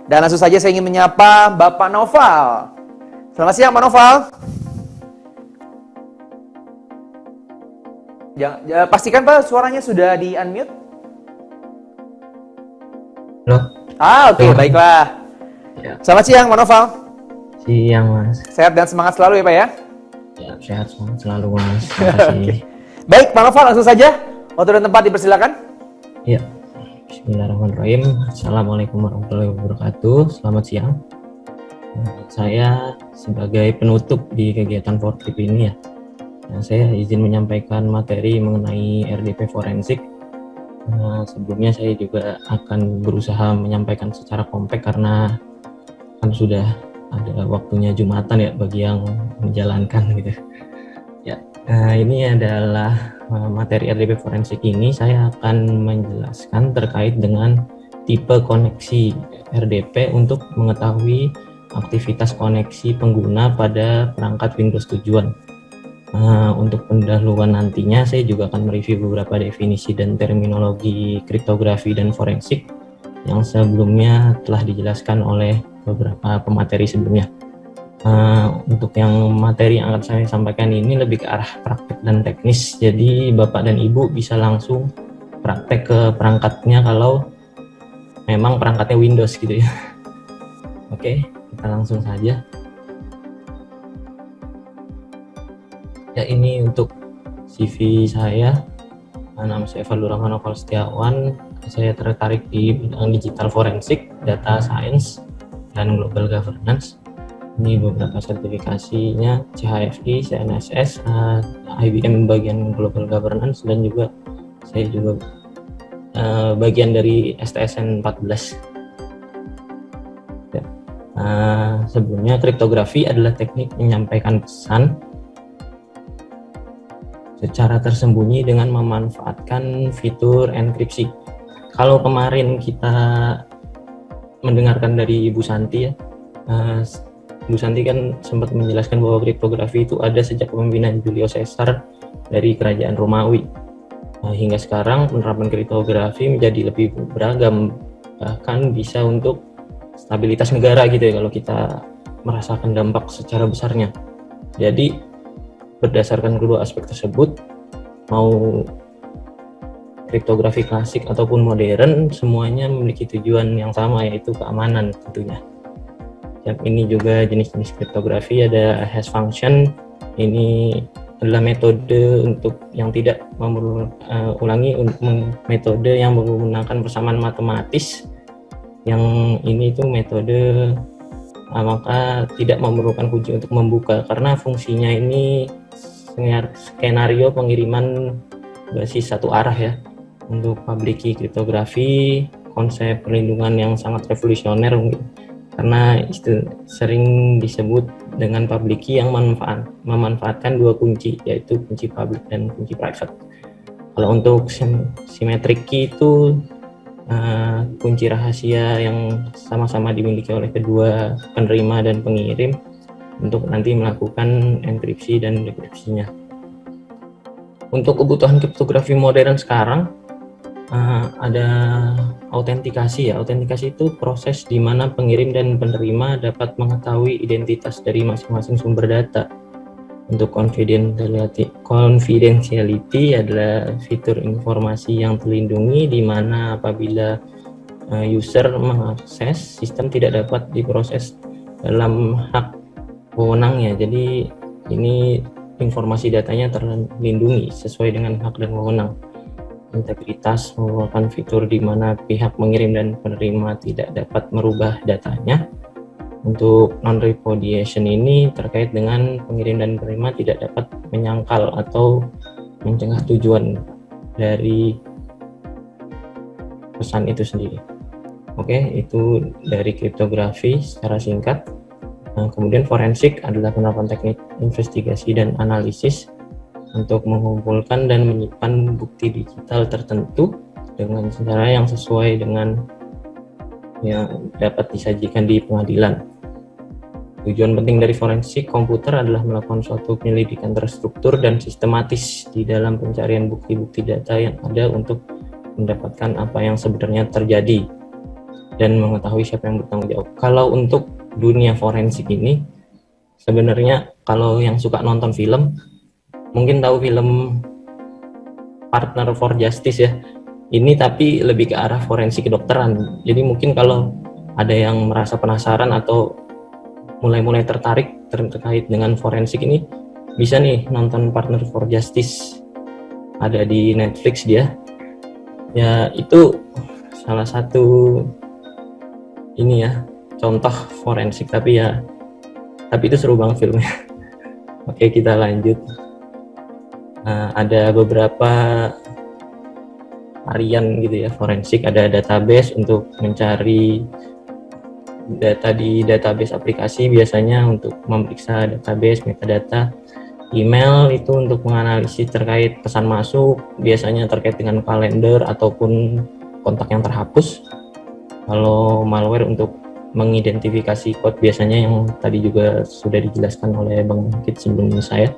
Dan langsung saja saya ingin menyapa Bapak Noval. Selamat siang Pak Noval. Pastikan Pak suaranya sudah di-unmute. Halo. Oke, baiklah. Ya. Selamat siang Pak Noval. Siang Mas. Sehat dan semangat selalu ya Pak ya. Ya, sehat selalu Mas. Terima kasih. Baik Pak Noval, langsung saja. Waktu dan tempat dipersilakan. Ya. Bismillahirrahmanirrahim. Assalamualaikum warahmatullahi wabarakatuh. Selamat siang. Saya sebagai penutup di kegiatan Fortrip ini ya. Saya izin menyampaikan materi mengenai RDP forensik. Sebelumnya saya juga akan berusaha menyampaikan secara kompak karena kan sudah ada waktunya Jumatan ya bagi yang menjalankan gitu. Ya, ini adalah materi RDP forensik ini saya akan menjelaskan terkait dengan tipe koneksi RDP untuk mengetahui aktivitas koneksi pengguna pada perangkat Windows tujuan. Untuk pendahuluan nantinya saya juga akan mereview beberapa definisi dan terminologi kriptografi dan forensik yang sebelumnya telah dijelaskan oleh beberapa pemateri sebelumnya. Untuk yang materi yang akan saya sampaikan ini lebih ke arah praktek dan teknis, jadi Bapak dan Ibu bisa langsung praktek ke perangkatnya kalau memang perangkatnya Windows gitu ya. Oke, kita langsung saja. Ya, ini untuk CV saya. Nama saya Fadlur Rahman Noval Setiawan. Saya tertarik di bidang digital forensik, data science, dan global governance. Ini beberapa sertifikasinya: CHFI, CNSS, IBM bagian global governance, dan juga saya juga bagian dari STSN 14. Ya. Sebelumnya, kriptografi adalah teknik menyampaikan pesan secara tersembunyi dengan memanfaatkan fitur enkripsi. Kalau kemarin kita mendengarkan dari Ibu Santi ya, Ibu Santi kan sempat menjelaskan bahwa kriptografi itu ada sejak kepemimpinan Julius Caesar dari kerajaan Romawi. Hingga sekarang penerapan kriptografi menjadi lebih beragam, bahkan bisa untuk stabilitas negara gitu ya kalau kita merasakan dampak secara besarnya. Jadi berdasarkan kedua aspek tersebut, mau kriptografi klasik ataupun modern, semuanya memiliki tujuan yang sama, yaitu keamanan tentunya. Yang ini juga jenis-jenis kriptografi, ada hash function. Ini adalah metode untuk yang tidak metode yang menggunakan persamaan matematis. Yang ini itu metode maka tidak memerlukan kunci untuk membuka, karena fungsinya ini skenario pengiriman basis satu arah ya. Untuk public key kriptografi, konsep perlindungan yang sangat revolusioner mungkin, karena itu sering disebut dengan public key yang memanfaatkan dua kunci, yaitu kunci public dan kunci private. Kalau untuk symmetric key itu kunci rahasia yang sama-sama dimiliki oleh kedua penerima dan pengirim untuk nanti melakukan enkripsi dan dekripsinya. Untuk kebutuhan kriptografi modern sekarang ada autentikasi ya. Autentikasi itu proses di mana pengirim dan penerima dapat mengetahui identitas dari masing-masing sumber data. Untuk confidentiality adalah fitur informasi yang terlindungi di mana apabila user mengakses, sistem tidak dapat diproses dalam hak wewenangnya. Jadi ini informasi datanya terlindungi sesuai dengan hak dan wewenang. Integritas merupakan fitur di mana pihak mengirim dan penerima tidak dapat merubah datanya. Untuk non-repudiation ini terkait dengan pengirim dan penerima tidak dapat menyangkal atau mencegah tujuan dari pesan itu sendiri. Oke, itu dari kriptografi secara singkat. Kemudian forensik adalah penerapan teknik investigasi dan analisis untuk mengumpulkan dan menyimpan bukti digital tertentu dengan cara yang sesuai dengan yang dapat disajikan di pengadilan. Tujuan penting dari forensik komputer adalah melakukan suatu penyelidikan terstruktur dan sistematis di dalam pencarian bukti-bukti data yang ada untuk mendapatkan apa yang sebenarnya terjadi. dan mengetahui siapa yang bertanggung jawab. Kalau untuk dunia forensik ini, sebenarnya kalau yang suka nonton film, mungkin tahu film Partner for Justice ya. Ini tapi lebih ke arah forensik kedokteran. Jadi mungkin kalau ada yang merasa penasaran atau mulai tertarik terkait dengan forensik ini, bisa nih nonton Partner for Justice. Ada di Netflix dia. Ya, itu salah satu ini ya, contoh forensik, tapi itu seru banget filmnya. Oke, kita lanjut. Ada beberapa varian gitu ya forensik. Ada database untuk mencari data di database aplikasi, biasanya untuk memeriksa database metadata. Email itu untuk menganalisis terkait pesan masuk, biasanya terkait dengan kalender ataupun kontak yang terhapus. Kalau malware untuk mengidentifikasi code, biasanya yang tadi juga sudah dijelaskan oleh Bang Mungkit sebelum saya.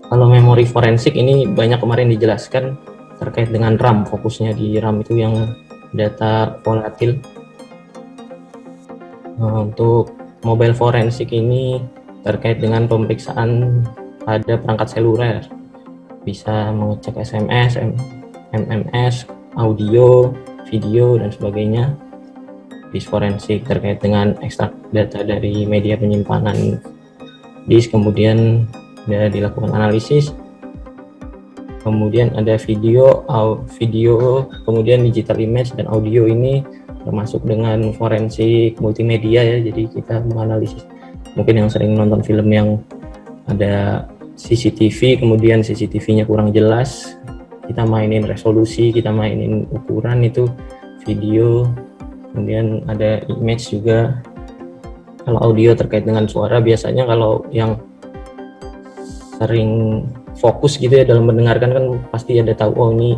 Kalau memori forensik ini banyak kemarin dijelaskan terkait dengan RAM, fokusnya di RAM itu yang data volatil. Untuk mobile forensik ini terkait dengan pemeriksaan pada perangkat seluler, bisa mengecek SMS, MMS, audio, video, dan sebagainya. Disk forensik terkait dengan ekstrak data dari media penyimpanan disk, kemudian dilakukan analisis. Kemudian ada video, kemudian digital image dan audio, ini termasuk dengan forensik multimedia ya. Jadi kita menganalisis, mungkin yang sering nonton film yang ada CCTV, kemudian CCTV-nya kurang jelas, kita mainin resolusi, kita mainin ukuran itu video. Kemudian ada image juga. Kalau audio terkait dengan suara, biasanya kalau yang sering fokus gitu ya dalam mendengarkan kan pasti ada tahu, oh ini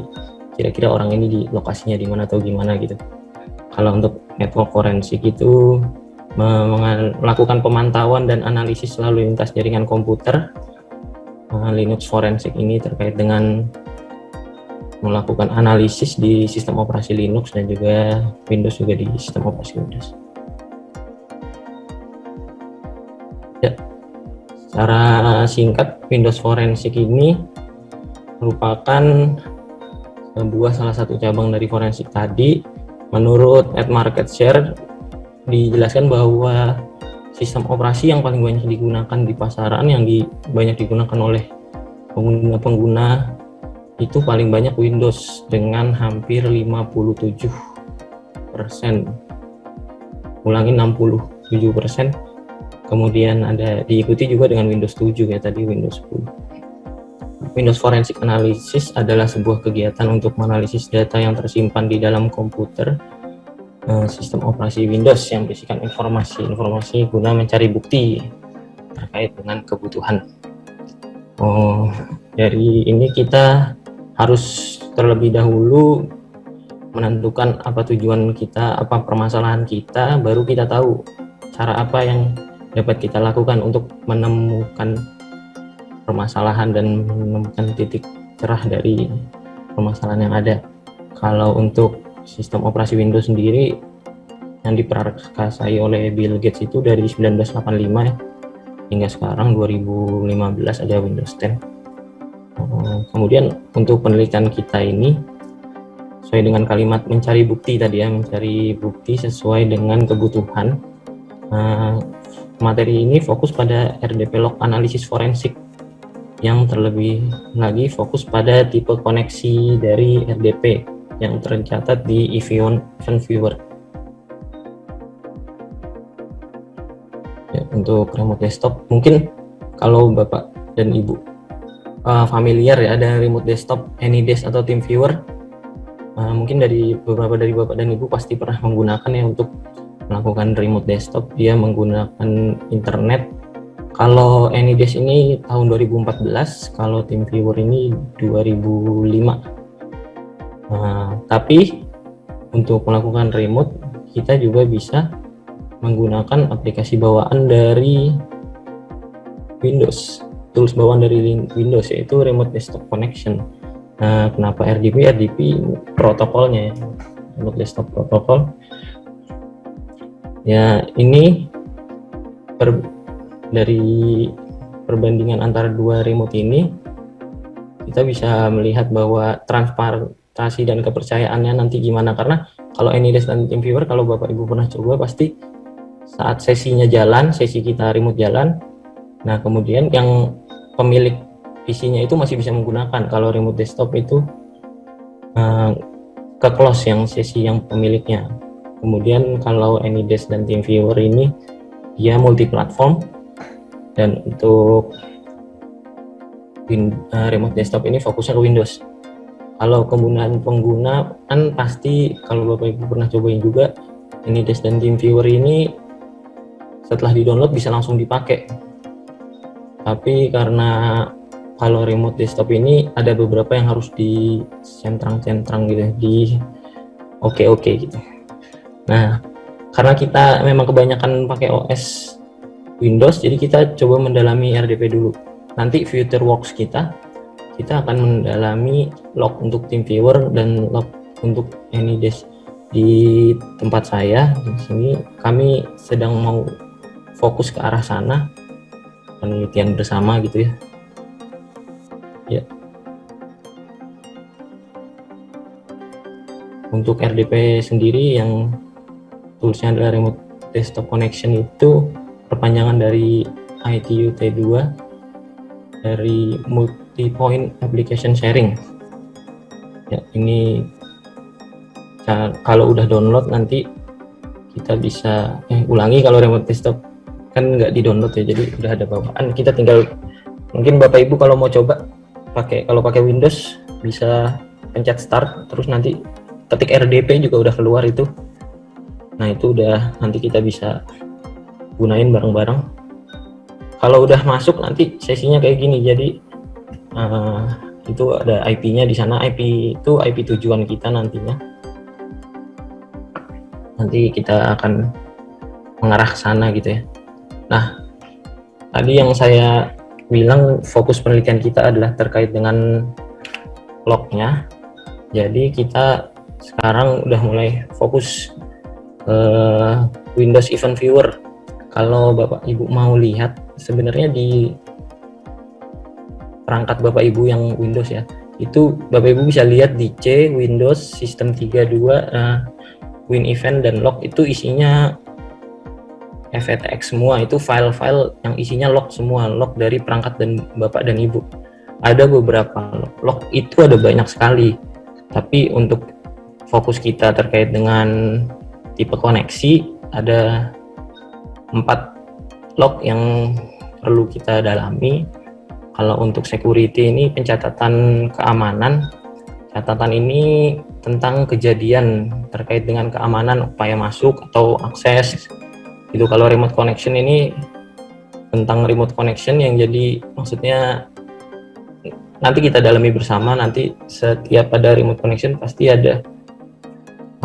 kira-kira orang ini di lokasinya di mana atau gimana gitu. Kalau untuk network forensik itu melakukan pemantauan dan analisis lalu lintas jaringan komputer. Linux forensik ini terkait dengan melakukan analisis di sistem operasi Linux dan juga Windows, juga di sistem operasi Windows. Ya, secara singkat, Windows forensik ini merupakan salah satu cabang dari forensik tadi. Menurut AdMarketShare dijelaskan bahwa sistem operasi yang paling banyak digunakan di pasaran, yang banyak digunakan oleh pengguna itu paling banyak Windows dengan hampir 57%. Ulangi, 67%. Kemudian diikuti juga dengan Windows 7 ya tadi, Windows 10. Windows Forensic Analysis adalah sebuah kegiatan untuk menganalisis data yang tersimpan di dalam komputer sistem operasi Windows yang berisikan informasi guna mencari bukti terkait dengan kebutuhan. Dari ini kita harus terlebih dahulu menentukan apa tujuan kita, apa permasalahan kita, baru kita tahu cara apa yang dapat kita lakukan untuk menemukan permasalahan dan menemukan titik cerah dari permasalahan yang ada. Kalau untuk sistem operasi Windows sendiri yang diprakarsai oleh Bill Gates itu dari 1985 ya, hingga sekarang 2015 ada Windows 10. Kemudian untuk penelitian kita ini sesuai dengan kalimat mencari bukti tadi ya, mencari bukti sesuai dengan kebutuhan. Materi ini fokus pada RDP log analisis forensik, yang terlebih lagi fokus pada tipe koneksi dari RDP yang tercatat di Event Viewer. Ya, untuk remote desktop, mungkin kalau Bapak dan Ibu familiar ya, ada remote desktop, AnyDesk atau TeamViewer. Mungkin beberapa dari Bapak dan Ibu pasti pernah menggunakan ya untuk melakukan remote desktop. Dia menggunakan internet. Kalau AnyDesk ini tahun 2014, kalau TeamViewer ini 2005. Tapi untuk melakukan remote, kita juga bisa menggunakan aplikasi bawaan dari Windows, tools bawaan dari Windows, yaitu Remote Desktop Connection. Kenapa RDP protokolnya ya, Remote Desktop Protocol. Ya, ini dari perbandingan antara dua remote ini, kita bisa melihat bahwa transparansi dan kepercayaannya nanti gimana. Karena kalau AnyDesk dan TeamViewer, kalau Bapak Ibu pernah coba, pasti saat sesinya jalan, sesi kita remote jalan, nah kemudian yang pemilik PC-nya itu masih bisa menggunakan. Kalau remote desktop itu ke close yang sesi yang pemiliknya. Kemudian kalau AnyDesk dan TeamViewer ini dia multi platform, dan untuk remote desktop ini fokusnya ke Windows. Kalau kegunaan penggunaan pasti kalau Bapak Ibu pernah cobain juga, AnyDesk dan TeamViewer ini setelah di-download bisa langsung dipakai. Tapi karena kalau remote desktop ini ada beberapa yang harus dicentrang-centrang gitu, di oke gitu. Nah, karena kita memang kebanyakan pakai OS Windows, jadi kita coba mendalami RDP dulu. Nanti future works kita akan mendalami log untuk TeamViewer dan log untuk AnyDesk. Di tempat saya di sini kami sedang mau fokus ke arah sana, penelitian bersama gitu ya. Ya. Untuk RDP sendiri yang toolsnya adalah Remote Desktop Connection, itu perpanjangan dari ITU T2 dari Multi Point Application Sharing. Ya, ini kalau udah download nanti kita bisa ulangi. Kalau remote desktop kan nggak di download ya, jadi udah ada bawaan, kita tinggal, mungkin Bapak Ibu kalau mau coba kalau pakai Windows bisa pencet start, terus nanti ketik RDP juga udah keluar itu. Nah itu udah nanti kita bisa gunain bareng-bareng. Kalau udah masuk nanti sesinya kayak gini, jadi itu ada IP-nya di sana. IP itu IP tujuan kita nantinya. Nanti kita akan mengarah ke sana gitu ya. Nah, tadi yang saya bilang fokus penelitian kita adalah terkait dengan lognya. Jadi kita sekarang udah mulai fokus ke Windows Event Viewer. Kalau Bapak Ibu mau lihat, sebenarnya di perangkat Bapak Ibu yang Windows ya, itu Bapak Ibu bisa lihat di C, Windows, System 32, Win Event dan log itu isinya FATX semua, itu file-file yang isinya log semua, log dari perangkat dan Bapak dan Ibu. Ada beberapa log itu ada banyak sekali, tapi untuk fokus kita terkait dengan tipe koneksi ada 4 log yang perlu kita dalami. Kalau untuk security ini pencatatan keamanan. Catatan ini tentang kejadian terkait dengan keamanan, upaya masuk atau akses. Itu kalau remote connection ini tentang remote connection yang jadi maksudnya nanti kita dalami bersama. Nanti setiap ada remote connection pasti ada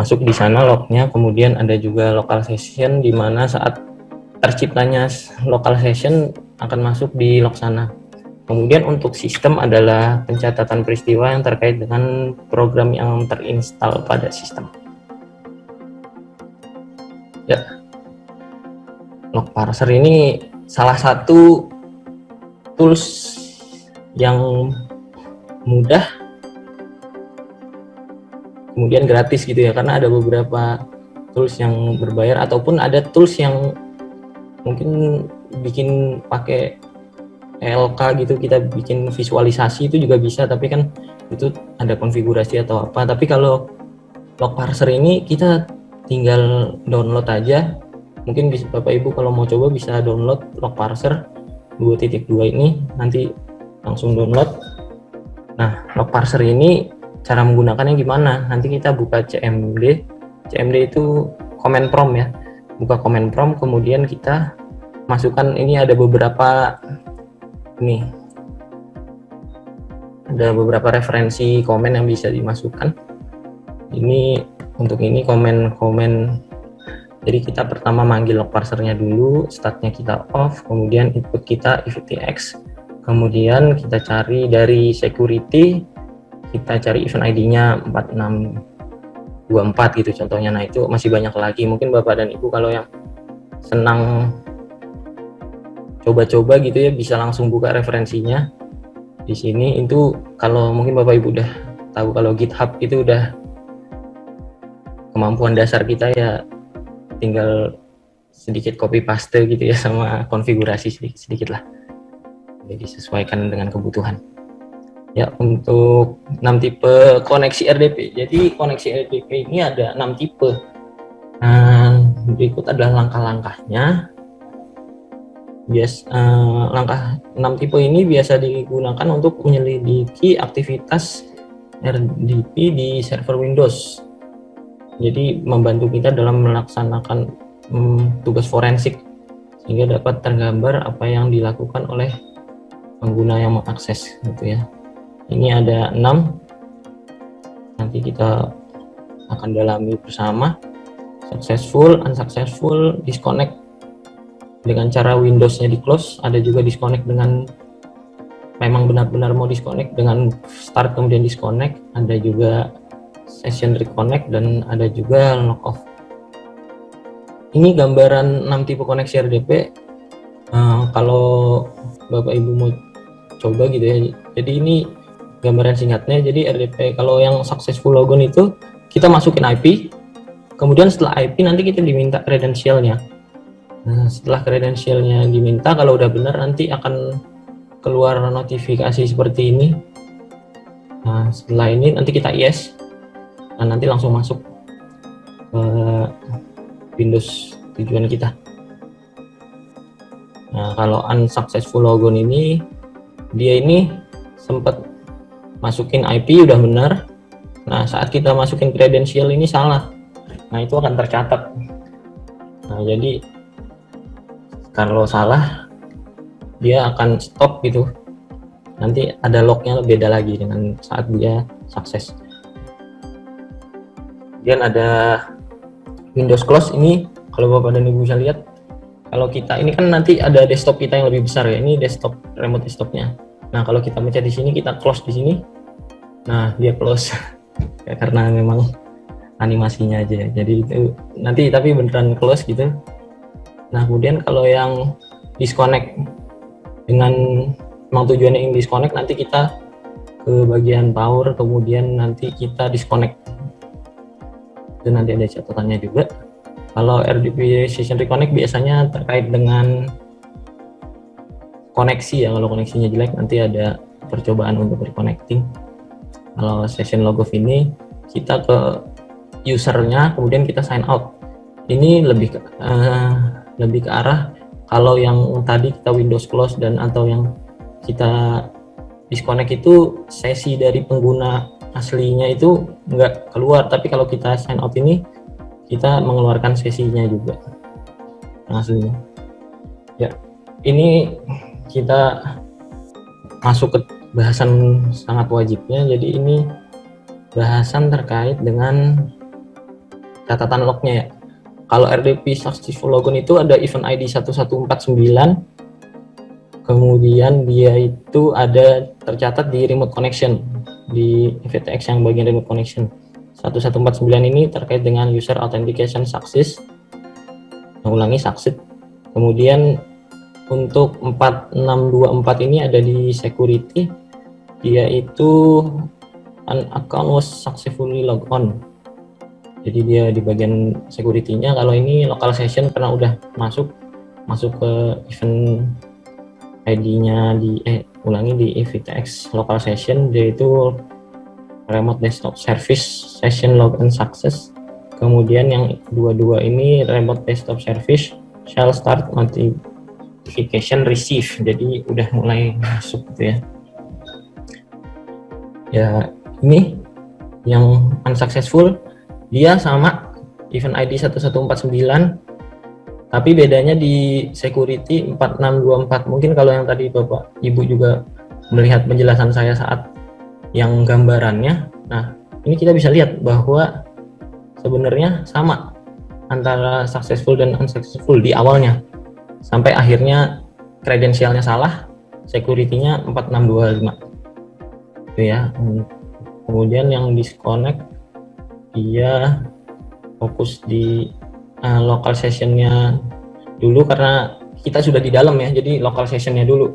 masuk di sana lognya. Kemudian ada juga local session, di mana saat terciptanya local session akan masuk di log sana. Kemudian untuk sistem adalah pencatatan peristiwa yang terkait dengan program yang terinstal pada sistem. Ya, log parser ini salah satu tools yang mudah, kemudian gratis gitu ya, karena ada beberapa tools yang berbayar ataupun ada tools yang mungkin bikin pakai LK gitu, kita bikin visualisasi itu juga bisa, tapi kan itu ada konfigurasi atau apa. Tapi kalau log parser ini kita tinggal download aja. Mungkin bisa Bapak Ibu kalau mau coba bisa download log parser 2.2 ini, nanti langsung download. Nah, log parser ini cara menggunakannya gimana? Nanti kita buka CMD. CMD itu command prompt ya. Buka command prompt, kemudian kita masukkan, ini ada beberapa nih, ada beberapa referensi komen yang bisa dimasukkan. Ini untuk ini komen. Jadi kita pertama manggil log parsernya dulu, startnya kita off, kemudian input kita IVTX, kemudian kita cari dari security, kita cari event ID-nya 4624 gitu contohnya. Nah itu masih banyak lagi, mungkin Bapak dan Ibu kalau yang senang coba-coba gitu ya, bisa langsung buka referensinya di sini. Itu kalau mungkin Bapak Ibu udah tahu, kalau GitHub itu udah kemampuan dasar kita ya, tinggal sedikit copy paste gitu ya, sama konfigurasi sedikit lah, jadi disesuaikan dengan kebutuhan. Ya, untuk 6 tipe koneksi RDP. Jadi koneksi RDP ini ada 6 tipe. Nah, berikut adalah langkah-langkahnya. Langkah 6 tipe ini biasa digunakan untuk menyelidiki aktivitas RDP di server Windows. Jadi membantu kita dalam melaksanakan tugas forensik, sehingga dapat tergambar apa yang dilakukan oleh pengguna yang mengakses gitu ya. Ini ada 6, nanti kita akan dalami bersama. Successful, unsuccessful, disconnect dengan cara Windows-nya di close, ada juga disconnect dengan memang benar-benar mau disconnect dengan start kemudian disconnect, ada juga session reconnect, dan ada juga log off. Ini gambaran 6 tipe koneksi RDP. Kalau Bapak Ibu mau coba gitu ya, jadi ini gambaran singkatnya. Jadi RDP kalau yang successful logon itu kita masukin IP, kemudian setelah IP nanti kita diminta kredensialnya. Nah, setelah kredensialnya diminta, kalau udah benar nanti akan keluar notifikasi seperti ini. Nah, setelah ini nanti kita yes, nah nanti langsung masuk ke Windows tujuan kita. Nah, kalau unsuccessful logon ini, dia ini sempat masukin IP udah benar. Nah, saat kita masukin kredensial ini salah. Nah, itu akan tercatat. Nah, jadi kalau salah dia akan stop gitu. Nanti ada lognya beda lagi dengan saat dia sukses. Kemudian ada Windows Close. Ini kalau Bapak dan Ibu bisa lihat, kalau kita ini kan nanti ada desktop kita yang lebih besar ya. Ini desktop, remote desktopnya. Nah, kalau kita mencet di sini, kita close di sini. Nah, dia close ya, karena memang animasinya aja. Jadi itu nanti tapi beneran close gitu. Nah, kemudian kalau yang disconnect, dengan memang tujuannya yang disconnect, nanti kita ke bagian power, kemudian nanti kita disconnect. Itu nanti ada catatannya juga. Kalau RDP session reconnect biasanya terkait dengan koneksi ya. Kalau koneksinya jelek nanti ada percobaan untuk reconnecting. Kalau session logoff ini kita ke usernya, kemudian kita sign out. Ini lebih ke arah kalau yang tadi kita Windows close dan atau yang kita disconnect itu sesi dari pengguna aslinya itu nggak keluar, tapi kalau kita sign out ini kita mengeluarkan sesinya juga yang aslinya. Ya, ini kita masuk ke bahasan sangat wajibnya. Jadi ini bahasan terkait dengan catatan lognya ya. Kalau RDP successful logon itu ada event ID 1149, kemudian dia itu ada tercatat di remote connection, di VTX yang bagian remote connection. 1149 ini terkait dengan user authentication success, ulangi success. Kemudian untuk 4624 ini ada di security, dia itu an account was successfully logged on. Jadi dia di bagian security-nya. Kalau ini local session karena udah masuk ke event ID-nya di di VTX local session, dia itu remote desktop service session login success. Kemudian yang dua ini remote desktop service shall start notification receive. Jadi udah mulai masuk gitu ya. Ya, ini yang unsuccessful dia sama event ID 1149, tapi bedanya di security 4624. Mungkin kalau yang tadi Bapak Ibu juga melihat penjelasan saya saat yang gambarannya, nah ini kita bisa lihat bahwa sebenarnya sama antara successful dan unsuccessful di awalnya, sampai akhirnya kredensialnya salah, security-nya 4625 itu ya. Kemudian yang disconnect dia fokus di local session-nya dulu karena kita sudah di dalam ya, jadi local sessionnya dulu,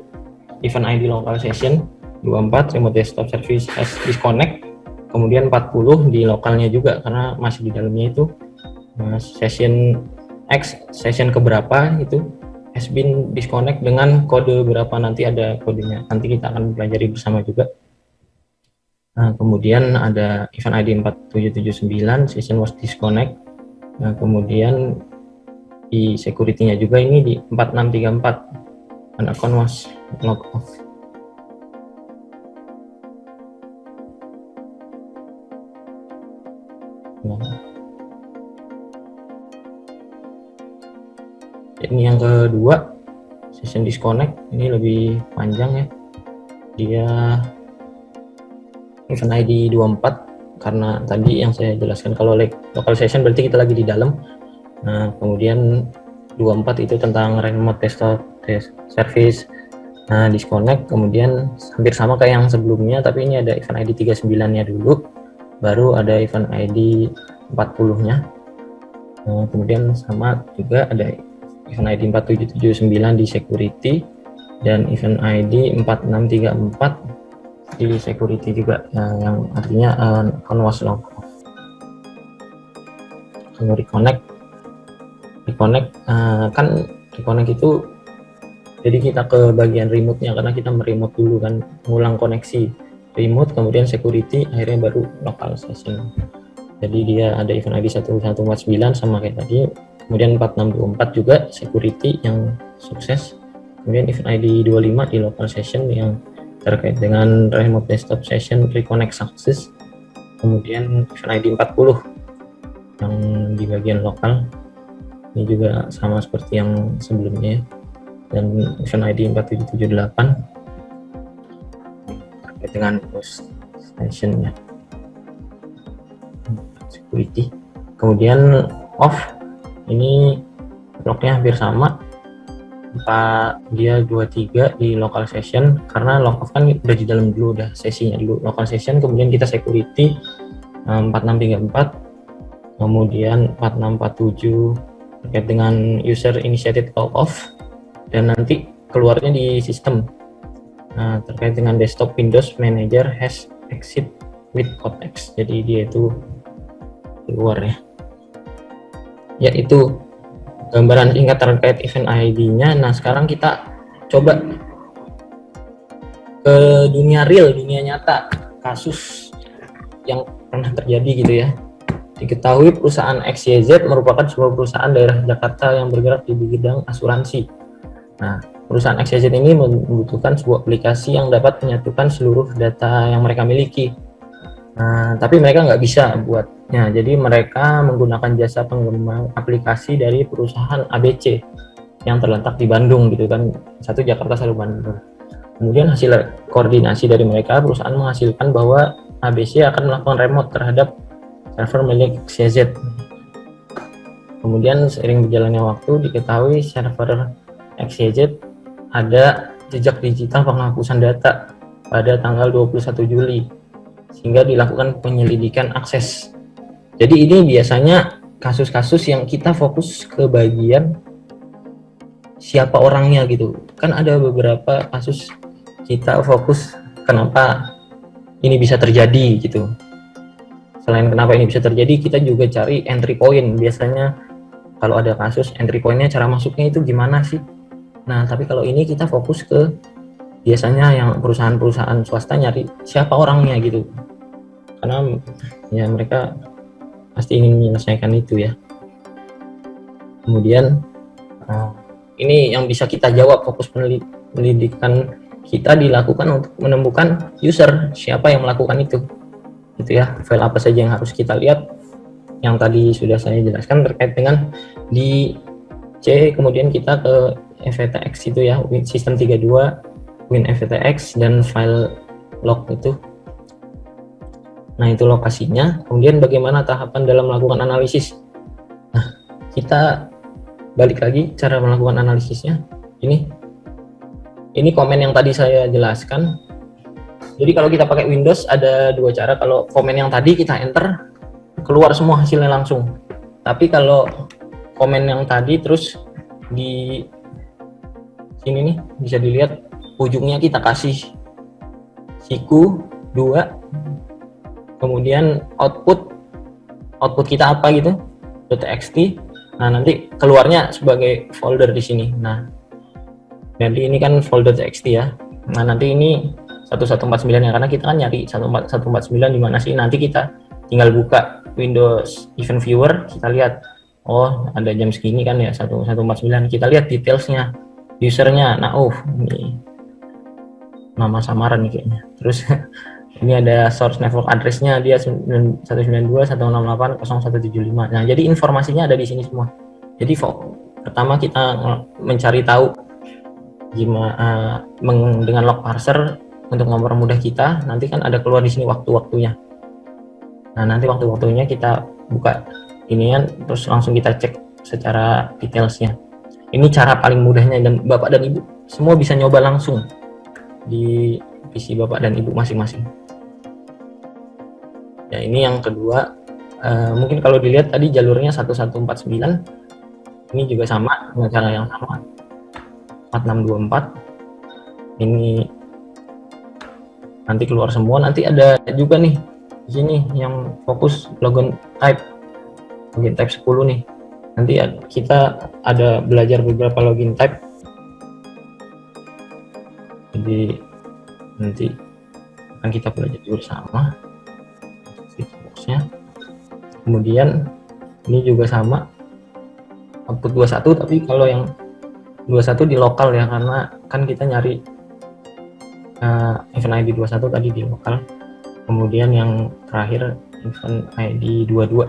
event ID local session 24 remote desktop service has disconnect, kemudian 40 di lokalnya juga karena masih di dalamnya itu session X, session keberapa itu has been disconnect dengan kode berapa, nanti ada kodenya, nanti kita akan pelajari bersama juga. Nah, kemudian ada event ID 4779 session was disconnect. Nah, kemudian di security-nya juga ini di 4634 an account was log off. Nah, ini yang kedua session disconnect, ini lebih panjang ya, dia event ID 24 karena tadi yang saya jelaskan kalau local session berarti kita lagi di dalam. Nah, kemudian 24 itu tentang remote desktop service disconnect, kemudian hampir sama kayak yang sebelumnya, tapi ini ada event ID 39-nya dulu, baru ada event ID 40-nya. Kemudian sama juga ada event ID 4779 di security dan event ID 4634 di security juga, yang artinya account was log off. Kalau reconnect kan reconnect itu jadi kita ke bagian remote-nya karena kita meremote dulu kan, ngulang koneksi remote, kemudian security, akhirnya baru local session. Jadi dia ada event ID 1149 sama kayak tadi, kemudian 4624 juga security yang sukses, kemudian event ID 25 di local session yang terkait dengan remote desktop session reconnect success, kemudian event ID 40 yang di bagian lokal, ini juga sama seperti yang sebelumnya, dan event ID 4778 terkait dengan host station ya, security. Kemudian off, ini lognya hampir sama, dia 23 di local session karena log off kan udah di dalam dulu, udah sesinya dulu local session, kemudian kita security 4634, kemudian 4647 terkait dengan user initiated log off, dan nanti keluarnya di sistem. Nah, terkait dengan desktop Windows Manager has exit with code X, jadi dia itu keluar ya. Ya, itu gambaran singkat terkait event ID-nya. Nah, sekarang kita coba ke dunia real, dunia nyata, kasus yang pernah terjadi gitu ya. Diketahui perusahaan XYZ merupakan sebuah perusahaan daerah Jakarta yang bergerak di bidang asuransi. Nah, perusahaan XYZ ini membutuhkan sebuah aplikasi yang dapat menyatukan seluruh data yang mereka miliki. Nah, tapi mereka nggak bisa buatnya, jadi mereka menggunakan jasa pengembang aplikasi dari perusahaan ABC yang terletak di Bandung gitu kan, satu Jakarta satu Bandung. Kemudian hasil koordinasi dari mereka, perusahaan menghasilkan bahwa ABC akan melakukan remote terhadap server milik XYZ. Kemudian seiring berjalannya waktu diketahui server XYZ ada jejak digital penghapusan data pada tanggal 21 Juli sehingga dilakukan penyelidikan akses. Jadi ini biasanya kasus-kasus yang kita fokus ke bagian siapa orangnya gitu. Kan ada beberapa kasus kita fokus kenapa ini bisa terjadi gitu. Selain kenapa ini bisa terjadi, kita juga cari entry point. Biasanya kalau ada kasus, entry point-nya, cara masuknya itu gimana sih? Nah, tapi kalau ini kita fokus ke biasanya yang perusahaan-perusahaan swasta nyari siapa orangnya gitu. Karena ya mereka pasti ingin menyelesaikan itu ya. Kemudian ini yang bisa kita jawab, fokus pendidikan kita dilakukan untuk menemukan user, siapa yang melakukan itu. Gitu ya, file apa saja yang harus kita lihat, yang tadi sudah saya jelaskan terkait dengan di C, kemudian kita ke FTX itu ya, sistem 32 WinFTX dan file log itu. Nah, itu lokasinya. Kemudian bagaimana tahapan dalam melakukan analisis. Nah, kita balik lagi cara melakukan analisisnya. Ini komen yang tadi saya jelaskan. Jadi kalau kita pakai Windows ada dua cara. Kalau komen yang tadi kita enter, keluar semua hasilnya langsung. Tapi kalau komen yang tadi terus di sini nih bisa dilihat ujungnya kita kasih siku 2, kemudian output kita apa gitu, .txt. Nah, nanti keluarnya sebagai folder di sini. Nah, jadi ini kan folder .txt ya. Nah, nanti ini 1149 ya, karena kita kan nyari 1149 di mana sih. Nanti kita tinggal buka Windows Event Viewer, kita lihat, oh ada jam segini kan ya, 1149. Kita lihat detailsnya, usernya. Nah, ini nama samaran nih kayaknya. Terus ini ada source network address-nya, dia 192.168.0175. Nah, jadi informasinya ada di sini semua. Jadi pertama kita mencari tahu gimana dengan log parser untuk mempermudah kita. Nanti kan ada keluar di sini waktu-waktunya. Nah, nanti waktu-waktunya kita buka inian, terus langsung kita cek secara detailsnya. Ini cara paling mudahnya, dan Bapak dan Ibu semua bisa nyoba langsung di PC Bapak dan Ibu masing-masing. Ya, ini yang kedua. Mungkin kalau dilihat tadi jalurnya 1149, ini juga sama dengan cara yang sama, 4624. Ini nanti keluar semua. Nanti ada juga nih di sini yang fokus login type 10 nih. Nanti kita ada belajar beberapa login type. Jadi nanti akan kita belajar bersama switchboxnya. Kemudian ini juga sama, output 21, tapi kalau yang 21 di lokal ya, karena kan kita nyari event ID 21 tadi di lokal. Kemudian yang terakhir event ID 22.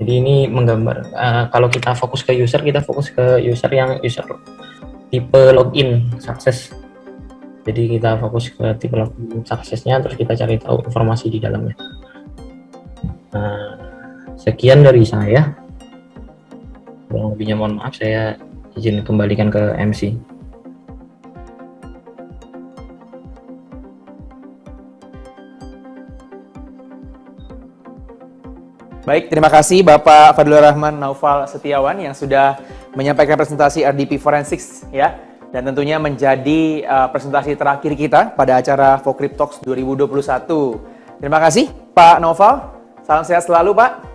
Jadi ini menggambar, kalau kita fokus ke user, kita fokus ke user yang user tipe login sukses. Jadi kita fokus ke tipe login suksesnya, terus kita cari tahu informasi di dalamnya. Sekian dari saya. Kurang lebihnya mohon maaf, saya izin kembalikan ke MC. Baik, terima kasih Bapak Fadlur Rahman Naufal Setiawan yang sudah menyampaikan presentasi RDP Forensics ya, dan tentunya menjadi presentasi terakhir kita pada acara Vocrypt Talks 2021. Terima kasih Pak Naufal, salam sehat selalu Pak.